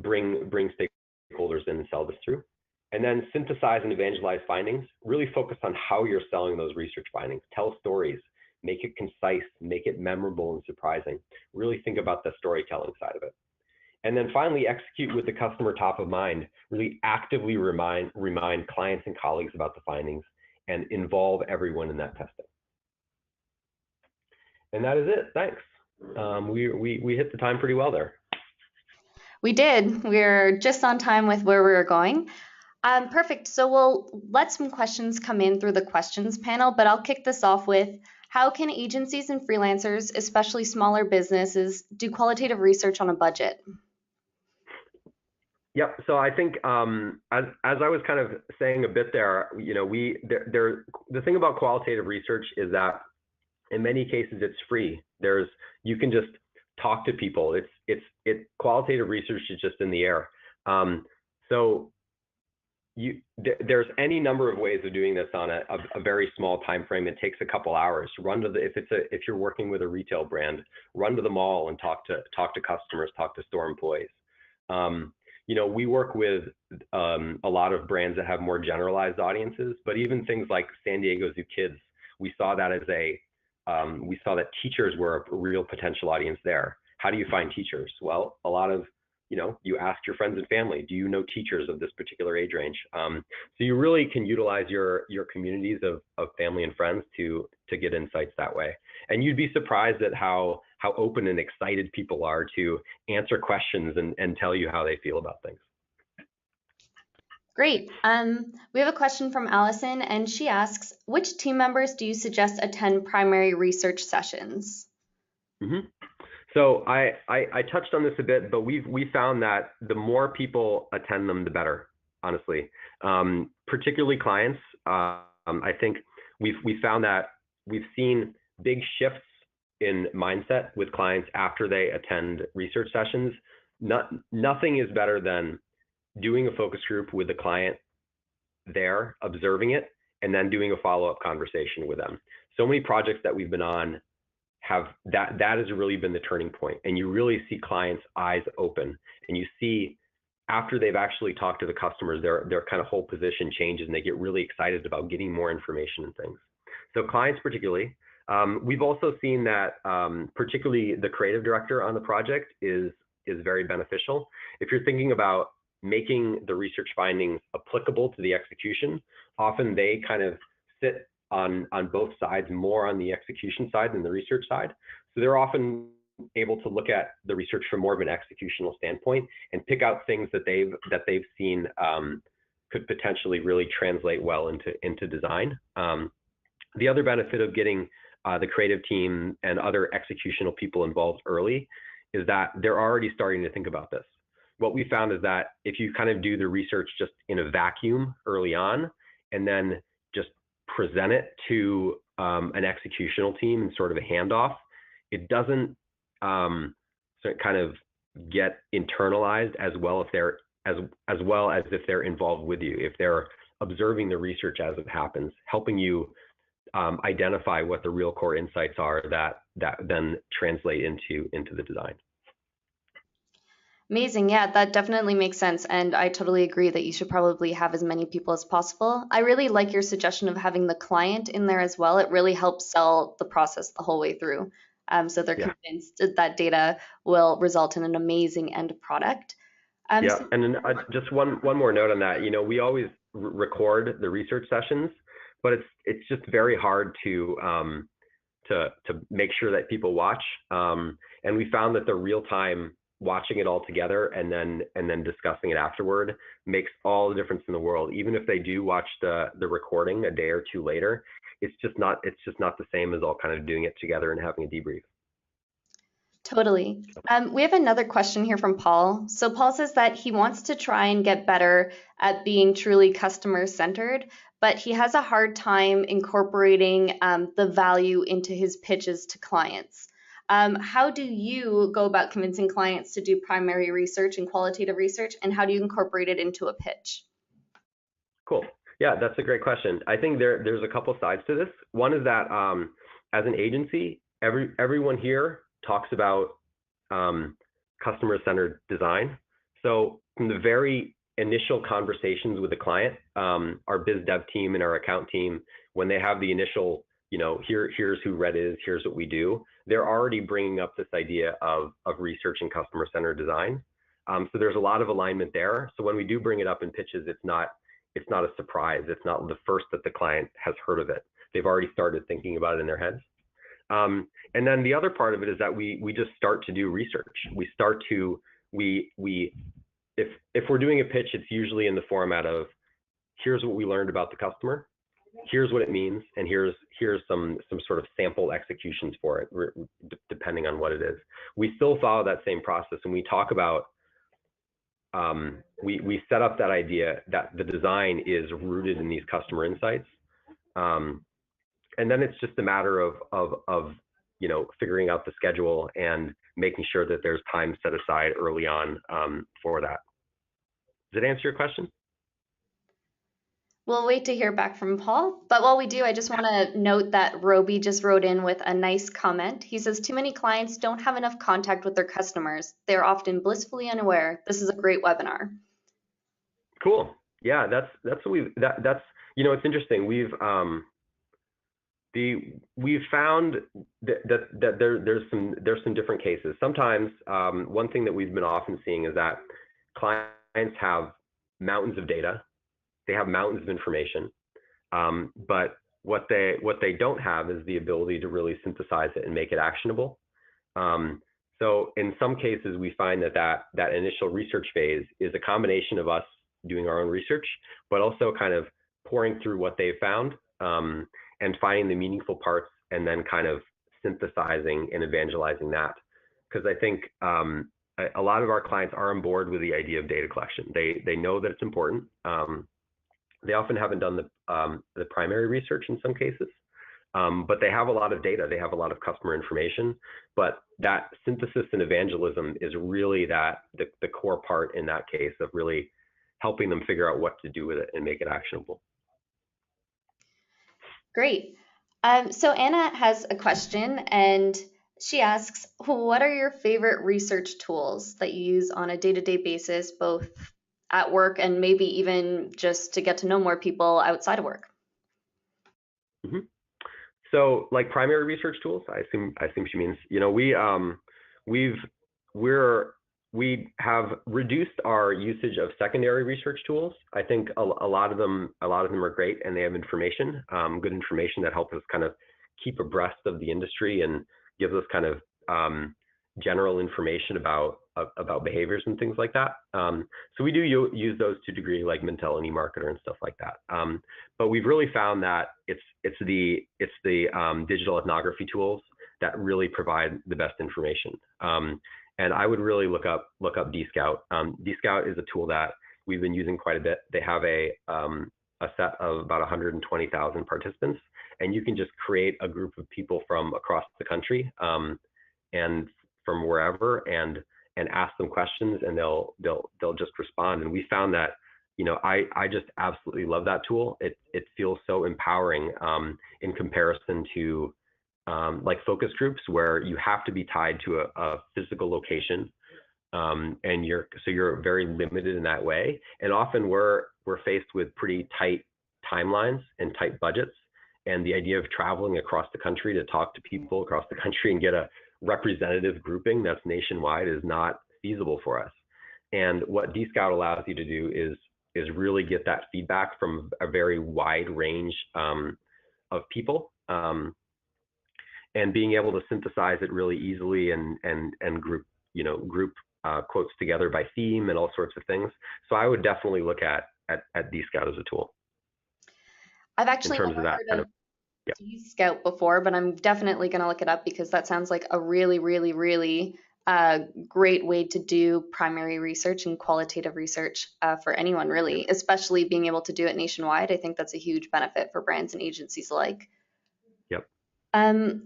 Speaker 2: bring stakeholders in and sell this through. And then synthesize and evangelize findings. Really focus on how you're selling those research findings. Tell stories, make it concise, make it memorable and surprising. Really think about the storytelling side of it. And then finally, execute with the customer top of mind. Really actively remind clients and colleagues about the findings, and involve everyone in that testing. And that is it. Thanks. We hit the time pretty well there.
Speaker 1: We did. We're just on time with where we were going. Perfect. So we'll let some questions come in through the questions panel, but I'll kick this off with: how can agencies and freelancers, especially smaller businesses, do qualitative research on a budget?
Speaker 2: Yep. So I think as I was kind of saying a bit there, the thing about qualitative research is that in many cases it's free. You can just talk to people. Qualitative research is just in the air. So there's any number of ways of doing this on a very small time frame. It takes a couple hours. If you're working with a retail brand, run to the mall and talk to customers, talk to store employees. We work with a lot of brands that have more generalized audiences, but even things like San Diego Zoo Kids, we saw that teachers were a real potential audience there. How do you find teachers? Well, a lot of you ask your friends and family, do you know teachers of this particular age range? So you really can utilize your communities of family and friends to get insights that way. And you'd be surprised at how open and excited people are to answer questions and tell you how they feel about things.
Speaker 1: Great. We have a question from Allison, and she asks, which team members do you suggest attend primary research sessions?
Speaker 2: Mm-hmm. So I touched on this a bit, but we found that the more people attend them, the better, honestly. Particularly clients. I think we found that we've seen big shifts in mindset with clients after they attend research sessions. Nothing is better than doing a focus group with the client there, observing it, and then doing a follow-up conversation with them. So many projects that we've been on have that has really been the turning point, and you really see clients' eyes open, and you see after they've actually talked to the customers, their kind of whole position changes, and they get really excited about getting more information and things. So clients particularly. We've also seen that particularly the creative director on the project is very beneficial. If you're thinking about making the research findings applicable to the execution, often they kind of sit on both sides, more on the execution side than the research side. So they're often able to look at the research from more of an executional standpoint and pick out things that they've seen could potentially really translate well into design. The other benefit of getting the creative team and other executional people involved early is that they're already starting to think about this. What we found is that if you kind of do the research just in a vacuum early on, and then just present it to an executional team in sort of a handoff, it doesn't so it kind of get internalized as well if they're as well as if they're involved with you, if they're observing the research as it happens, helping you identify what the real core insights are that then translate into the design.
Speaker 1: Amazing. Yeah, that definitely makes sense. And I totally agree that you should probably have as many people as possible. I really like your suggestion of having the client in there as well. It really helps sell the process the whole way through. So they're
Speaker 2: Yeah.
Speaker 1: convinced that data will result in an amazing end product.
Speaker 2: Yeah,
Speaker 1: So
Speaker 2: and then just one more note on that. We always record the research sessions, but it's just very hard to make sure that people watch. And we found that the real time watching it all together and then discussing it afterward makes all the difference in the world. Even if they do watch the recording a day or two later, it's just not the same as all kind of doing it together and having a debrief.
Speaker 1: totally. We have another question here from Paul. So Paul says that he wants to try and get better at being truly customer centered, but he has a hard time incorporating the value into his pitches to clients. How do you go about convincing clients to do primary research and qualitative research, and how do you incorporate it into a pitch?
Speaker 2: Cool. Yeah, that's a great question. I think there's a couple sides to this. One is that as an agency, everyone here talks about customer-centered design. So from the very initial conversations with the client, our biz dev team and our account team, when they have the initial, here's who Red is, here's what we do, they're already bringing up this idea of research and customer-centered design. So there's a lot of alignment there. So when we do bring it up in pitches, it's not a surprise. It's not the first that the client has heard of it. They've already started thinking about it in their heads. And then the other part of it is that we just start to do research. If we're doing a pitch, it's usually in the format of, here's what we learned about the customer, here's what it means, and here's some sort of sample executions for it, depending on what it is. We still follow that same process, and we talk about we set up that idea that the design is rooted in these customer insights, and then it's just a matter of figuring out the schedule and making sure that there's time set aside early on for that. Does it answer your question?
Speaker 1: We'll wait to hear back from Paul. But while we do, I just want to note that Roby just wrote in with a nice comment. He says, too many clients don't have enough contact with their customers. They're often blissfully unaware. This is a great webinar.
Speaker 2: Cool. Yeah, that's it's interesting. We've found that there's some different cases. Sometimes one thing that we've been often seeing is that clients have mountains of data, they have mountains of information, but what they don't have is the ability to really synthesize it and make it actionable. So in some cases, we find that initial research phase is a combination of us doing our own research, but also kind of pouring through what they've found and finding the meaningful parts and then kind of synthesizing and evangelizing that. Because I think a lot of our clients are on board with the idea of data collection. They know that it's important. They often haven't done the primary research in some cases, but they have a lot of data. They have a lot of customer information, but that synthesis and evangelism is really the core part in that case of really helping them figure out what to do with it and make it actionable.
Speaker 1: Great. So Anna has a question, and she asks, what are your favorite research tools that you use on a day-to-day basis, both at work and maybe even just to get to know more people outside of work?
Speaker 2: Mm-hmm. So like primary research tools, I assume she means, we have reduced our usage of secondary research tools. I think a lot of them are great, and they have information, good information that helps us kind of keep abreast of the industry and gives us kind of general information about behaviors and things like that. So we do use those to a degree, like Mintel and eMarketer and stuff like that. But we've really found that it's the digital ethnography tools that really provide the best information. And I would really look up DScout. DScout is a tool that we've been using quite a bit. They have a set of about 120,000 participants, and you can just create a group of people from across the country and from wherever, and and ask them questions, and they'll just respond. And we found that, I just absolutely love that tool. It feels so empowering in comparison to like focus groups where you have to be tied to a physical location, and you're very limited in that way. And often we're faced with pretty tight timelines and tight budgets. And the idea of traveling across the country to talk to people across the country and get a representative grouping that's nationwide is not feasible for us. And what DScout allows you to do is really get that feedback from a very wide range of people, and being able to synthesize it really easily and group quotes together by theme and all sorts of things. So I would definitely look at DScout as a tool.
Speaker 1: I've actually
Speaker 2: in terms
Speaker 1: never
Speaker 2: of that
Speaker 1: heard
Speaker 2: kind
Speaker 1: of
Speaker 2: of, yeah.
Speaker 1: DScout before, but I'm definitely going to look it up because that sounds like a really, really, really great way to do primary research and qualitative research for anyone, really, especially being able to do it nationwide. I think that's a huge benefit for brands and agencies alike.
Speaker 2: Yep.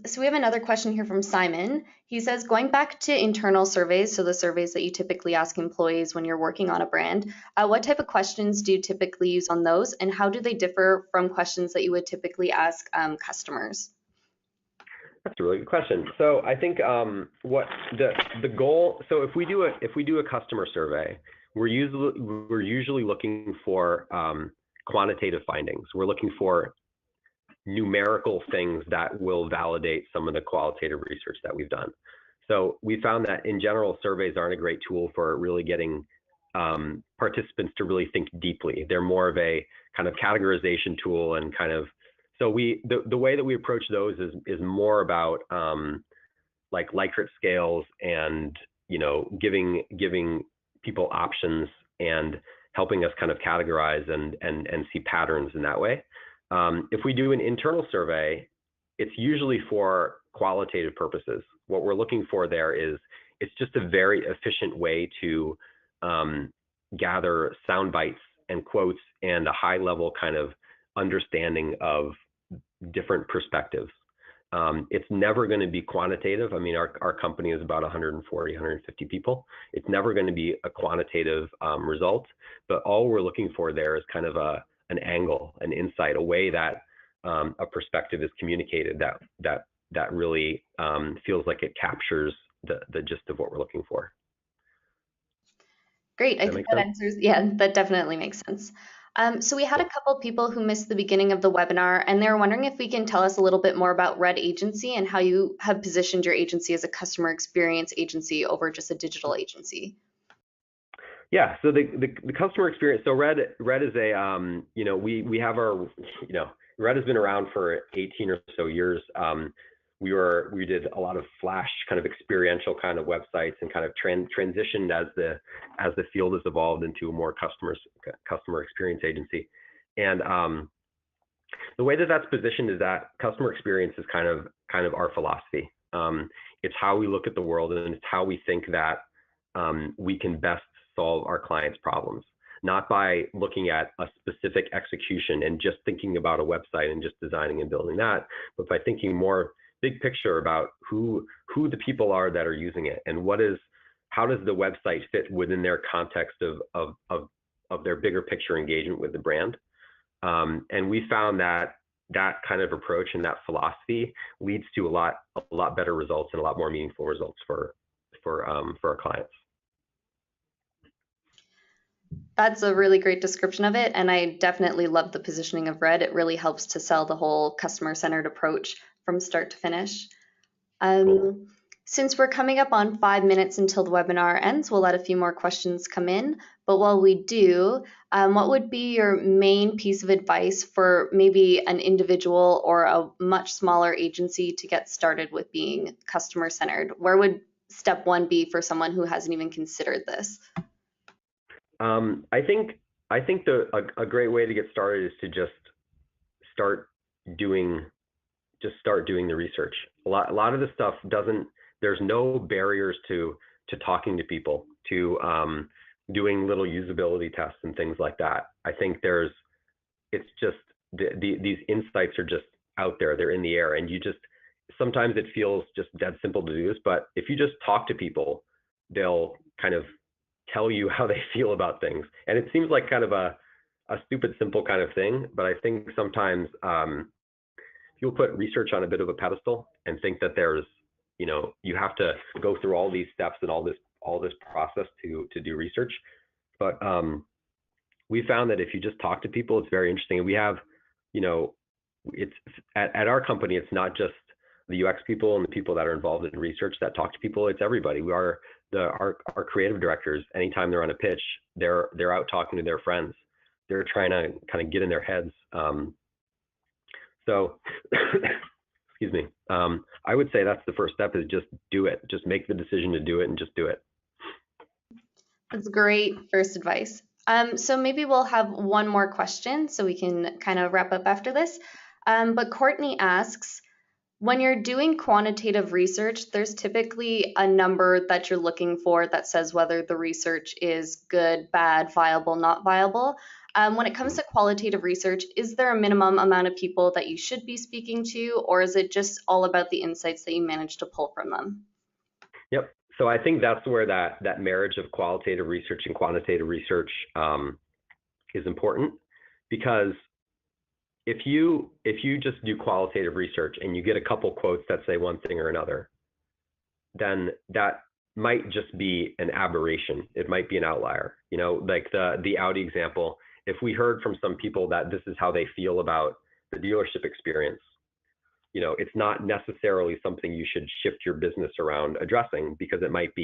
Speaker 1: So we have another question here from Simon. He says, going back to internal surveys, so the surveys that you typically ask employees when you're working on a brand, what type of questions do you typically use on those, and how do they differ from questions that you would typically ask customers?
Speaker 2: That's a really good question. So I think what the goal. So if we do a customer survey, we're usually looking for quantitative findings. We're looking for numerical things that will validate some of the qualitative research that we've done. So we found that in general, surveys aren't a great tool for really getting participants to really think deeply. They're more of a kind of categorization tool, and kind of, so the way that we approach those is more about like Likert scales and giving people options and helping us kind of categorize and see patterns in that way. If we do an internal survey, it's usually for qualitative purposes. What we're looking for there is, it's just a very efficient way to gather sound bites and quotes and a high level kind of understanding of different perspectives. It's never going to be quantitative. I mean, our company is about 140, 150 people. It's never going to be a quantitative result, but all we're looking for there is kind of an angle, an insight, a way that a perspective is communicated that really feels like it captures the gist of what we're looking for.
Speaker 1: Great. I think that answers, yeah, that definitely makes sense. So we had a couple people who missed the beginning of the webinar, and they were wondering if we can tell us a little bit more about Red Agency and how you have positioned your agency as a customer experience agency over just a digital agency.
Speaker 2: Yeah, so the customer experience. So Red is a we have our Red has been around for 18 or so years. We did a lot of flash kind of experiential kind of websites, and kind of transitioned as the field has evolved into a more customer experience agency. And the way that that's positioned is that customer experience is kind of our philosophy. It's how we look at the world, and it's how we think that we can best solve our clients' problems, not by looking at a specific execution and just thinking about a website and just designing and building that, but by thinking more big picture about who the people are that are using it, and how does the website fit within their context of their bigger picture engagement with the brand. And we found that kind of approach and that philosophy leads to a lot better results and a lot more meaningful results for our clients.
Speaker 1: That's a really great description of it, and I definitely love the positioning of Red. It really helps to sell the whole customer-centered approach from start to finish.
Speaker 2: Cool.
Speaker 1: Since we're coming up on 5 minutes until the webinar ends, we'll let a few more questions come in. But while we do, what would be your main piece of advice for maybe an individual or a much smaller agency to get started with being customer-centered? Where would step one be for someone who hasn't even considered this?
Speaker 2: I think a great way to get started is to just start doing the research. A lot of the stuff there's no barriers to talking to people, to doing little usability tests and things like that. I think it's just these insights are just out there, they're in the air, and sometimes it feels just dead simple to do this, but if you just talk to people they'll kind of tell you how they feel about things. And it seems like kind of a stupid, simple kind of thing, but I think sometimes people put research on a bit of a pedestal and think that there's, you have to go through all these steps and all this process to do research. But we found that if you just talk to people, it's very interesting. And we have, it's at our company, it's not just the UX people and the people that are involved in research that talk to people. It's everybody. We are our creative directors. Anytime they're on a pitch, they're out talking to their friends. They're trying to kind of get in their heads. So, excuse me. I would say that's the first step, is just do it. Just make the decision to do it and just do it.
Speaker 1: That's great first advice. So maybe we'll have one more question so we can kind of wrap up after this. But Courtney asks, when you're doing quantitative research, there's typically a number that you're looking for that says whether the research is good, bad, viable, not viable. When it comes to qualitative research, is there a minimum amount of people that you should be speaking to, or is it just all about the insights that you manage to pull from them?
Speaker 2: Yep. So I think that's where that marriage of qualitative research and quantitative research is important, because if you just do qualitative research and you get a couple quotes that say one thing or another, then that might just be an aberration. It might be an outlier. Like the Audi example. If we heard from some people that this is how they feel about the dealership experience, it's not necessarily something you should shift your business around addressing, because it might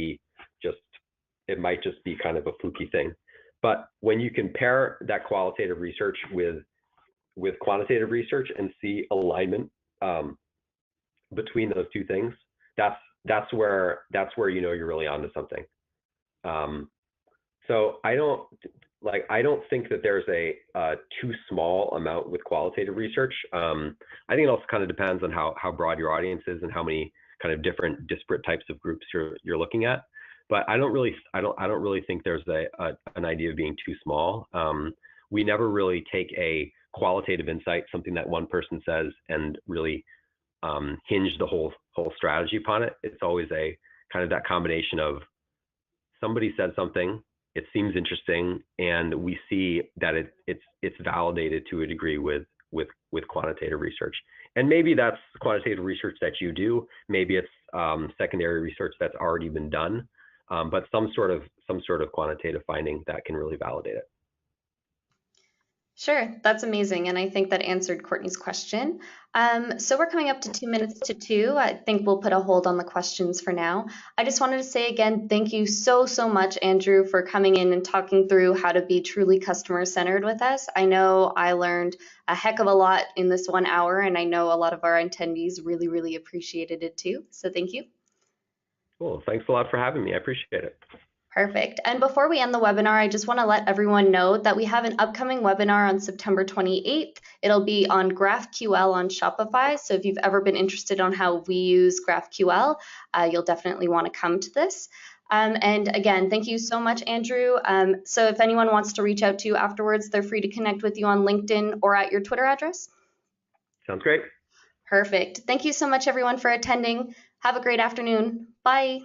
Speaker 2: just be kind of a fluky thing. But when you compare that qualitative research with quantitative research and see alignment between those two things, that's where you're really onto something. So I don't think that there's a too small amount with qualitative research. I think it also kind of depends on how broad your audience is and how many kind of different disparate types of groups you're looking at. But I don't really think there's an idea of being too small. We never really take a qualitative insight, something that one person says, and really hinge the whole strategy upon it. It's always a kind of that combination of somebody said something, it seems interesting, and we see that it's validated to a degree with quantitative research. And maybe that's quantitative research that you do. Maybe it's secondary research that's already been done, but some sort of quantitative finding that can really validate it.
Speaker 1: Sure, that's amazing. And I think that answered Courtney's question. So we're coming up to 2 minutes to 2. I think we'll put a hold on the questions for now. I just wanted to say again, thank you so much, Andrew, for coming in and talking through how to be truly customer-centered with us. I know I learned a heck of a lot in this 1 hour, and I know a lot of our attendees really appreciated it too. So thank you.
Speaker 2: Cool. Thanks a lot for having me. I appreciate it.
Speaker 1: Perfect. And before we end the webinar, I just want to let everyone know that we have an upcoming webinar on September 28th. It'll be on GraphQL on Shopify. So if you've ever been interested on how we use GraphQL, you'll definitely want to come to this. And again, thank you so much, Andrew. So if anyone wants to reach out to you afterwards, they're free to connect with you on LinkedIn or at your Twitter address.
Speaker 2: Sounds great.
Speaker 1: Perfect. Thank you so much, everyone, for attending. Have a great afternoon. Bye.